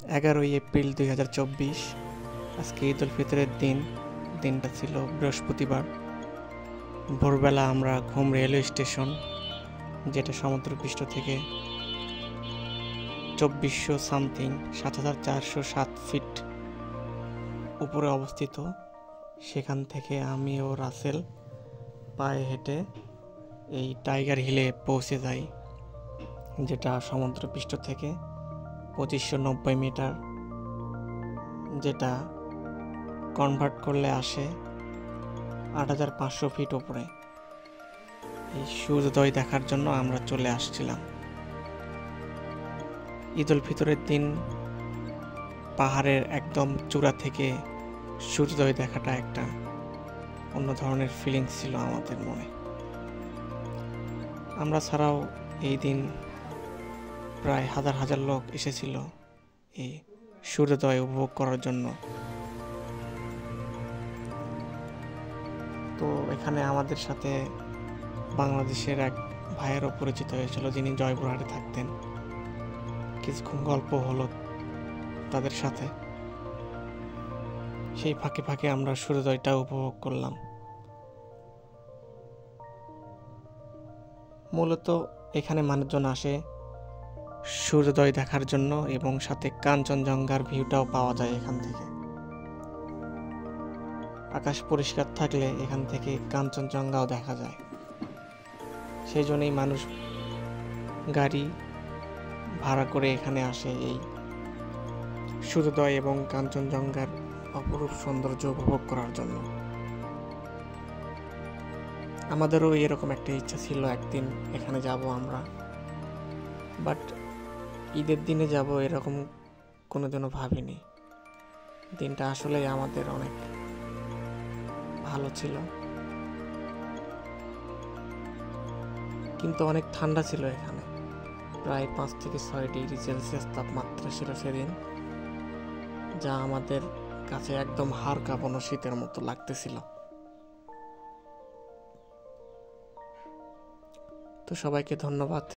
11ই April 2024। আজকে ঈদ উল ফিতরের দিন। দিনটা ছিল বৃহস্পতিবার। ভোরবেলা আমরা ঘুম রেলওয়ে স্টেশন, যেটা সমুদ্রপৃষ্ঠ থেকে 2400 সামথিং 7407 ফিট উপরে অবস্থিত, সেখান থেকে আমি ও রাসেল পায়ে হেঁটে এই টাইগার হিলে পৌঁছে যাই, যেটা সমুদ্রপৃষ্ঠ থেকে 2590 মিটার, যেটা কনভার্ট করলে আসে 8500 ফিট উপরে। এই সূর্যোদয় দেখার জন্য আমরা চলে আসছিলাম। ঈদ উল ফিতরের দিন পাহাড়ের একদম চূড়া থেকে সূর্যোদয় দেখাটা একটা অন্য ধরনের ফিলিংস ছিল আমাদের মনে। আমরা ছাড়াও এই দিন প্রায় হাজার হাজার লোক এসেছিল এই সূর্যোদয় উপভোগ করার জন্য। তো এখানে আমাদের সাথে বাংলাদেশের এক ভাইয়েরও পরিচিত হয়েছিল, যিনি জয়পুরহাটে থাকতেন। কিছুক্ষণ গল্প হলো তাদের সাথে। সেই ফাঁকে ফাঁকে আমরা সূর্যোদয়টা উপভোগ করলাম। মূলত এখানে মানুষজন আসে সূর্যোদয় দেখার জন্য, এবং সাথে কাঞ্চনজঙ্ঘার ভিউটাও পাওয়া যায় এখান থেকে। আকাশ পরিষ্কার থাকলে এখান থেকে কাঞ্চনজঙ্ঘাও দেখা যায়। সেই জন্যই মানুষ গাড়ি ভাড়া করে এখানে আসে এই সূর্যোদয় এবং কাঞ্চনজঙ্ঘার অপরূপ সৌন্দর্য উপভোগ করার জন্য। আমাদেরও এরকম একটা ইচ্ছা ছিল একদিন এখানে যাব আমরা, বাট ঈদের দিনে যাব এরকম কোনোদিনও ভাবিনি। দিনটা আসলে আমাদের অনেক ভালো ছিল, কিন্তু অনেক ঠান্ডা ছিল এখানে। প্রায় 5 থেকে 6 ডিগ্রি সেলসিয়াস তাপমাত্রা ছিল সেদিন, যা আমাদের কাছে একদম হাড় কাঁপানো শীতের মতো লাগতেছিল। তো সবাইকে ধন্যবাদ।